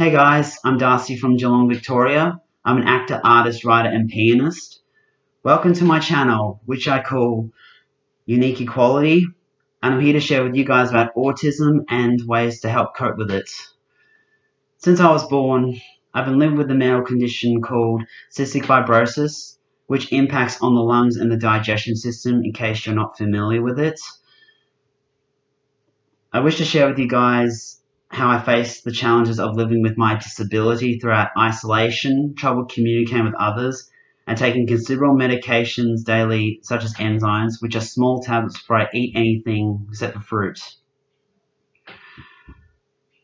Hey guys, I'm Darcy from Geelong, Victoria. I'm an actor, artist, writer and pianist. Welcome to my channel, which I call Unique Equality, and I'm here to share with you guys about autism and ways to help cope with it. Since I was born, I've been living with a medical condition called cystic fibrosis, which impacts on the lungs and the digestion system, in case you're not familiar with it. I wish to share with you guys how I faced the challenges of living with my disability throughout isolation, trouble communicating with others, and taking considerable medications daily, such as enzymes, which are small tablets before I eat anything except for fruit.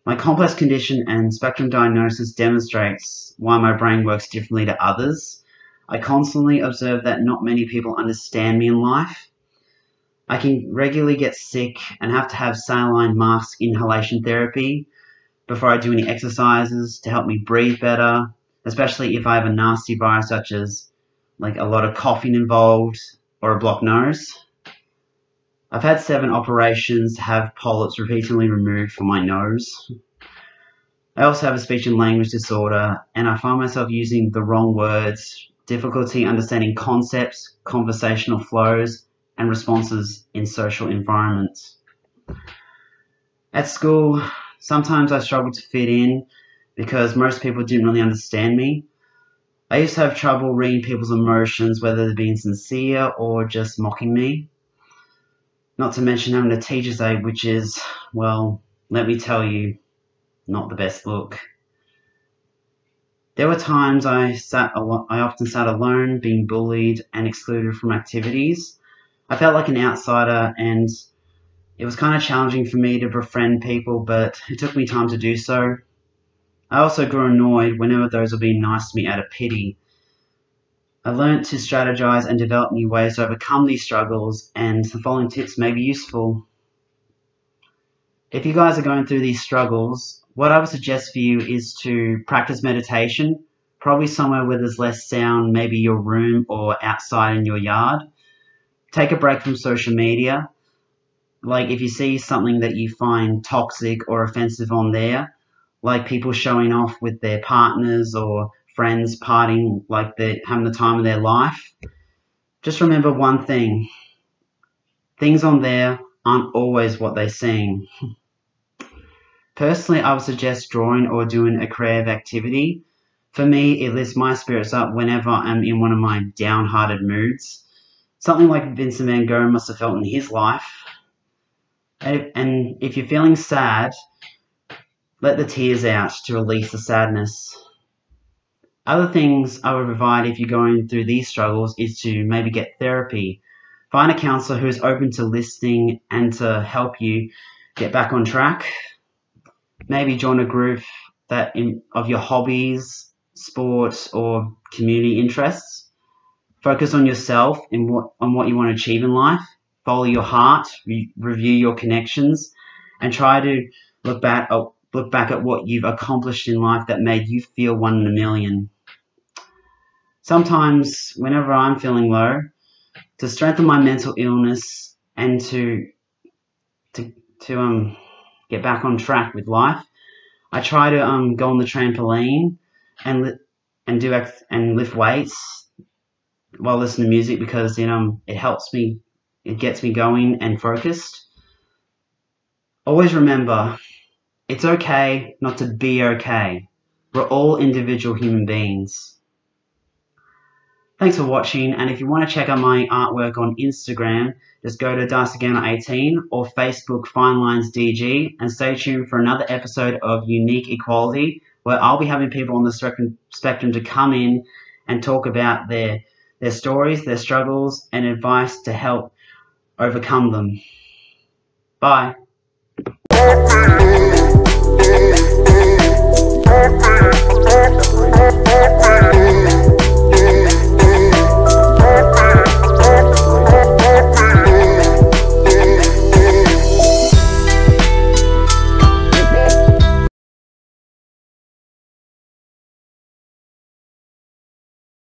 My complex condition and spectrum diagnosis demonstrates why my brain works differently to others. I constantly observe that not many people understand me in life. I can regularly get sick and have to have saline mask inhalation therapy before I do any exercises to help me breathe better, especially if I have a nasty virus such as a lot of coughing involved or a blocked nose. I've had 7 operations to have polyps repeatedly removed from my nose. I also have a speech and language disorder, and I find myself using the wrong words, difficulty understanding concepts, conversational flows, and responses in social environments. At school, sometimes I struggled to fit in because most people didn't really understand me. I used to have trouble reading people's emotions, whether they're being sincere or just mocking me. Not to mention having a teacher's aide, which is, well, let me tell you, not the best look. There were times I often sat alone, being bullied and excluded from activities. I felt like an outsider, and it was kind of challenging for me to befriend people, but it took me time to do so. I also grew annoyed whenever those were being nice to me out of pity. I learned to strategize and develop new ways to overcome these struggles, and the following tips may be useful. If you guys are going through these struggles, what I would suggest for you is to practice meditation, probably somewhere where there's less sound, maybe your room or outside in your yard. Take a break from social media. Like if you see something that you find toxic or offensive on there, like people showing off with their partners or friends partying like they're having the time of their life, just remember one thing. Things on there aren't always what they seem. Personally, I would suggest drawing or doing a creative activity. For me, it lifts my spirits up whenever I'm in one of my downhearted moods. Something like Vincent van Gogh must have felt in his life. And if you're feeling sad, let the tears out to release the sadness. Other things I would provide if you're going through these struggles is to maybe get therapy. Find a counsellor who is open to listening and to help you get back on track. Maybe join a group of your hobbies, sports, or community interests. Focus on yourself and on what you want to achieve in life. Follow your heart, review your connections, and try to look back at what you've accomplished in life that made you feel 1 in a million. Sometimes, whenever I'm feeling low, to strengthen my mental illness and to get back on track with life, I try to go on the trampoline and lift weights while listening to music, because it helps me, it gets me going and focused. Always remember, it's okay not to be okay. We're all individual human beings. Thanks for watching, and if you want to check out my artwork on Instagram, just go to Darcy Gaynor 18 or Facebook Fine Lines DG, and stay tuned for another episode of Unique Equality, where I'll be having people on the spectrum to come in and talk about their stories, their struggles, and advice to help overcome them. Bye.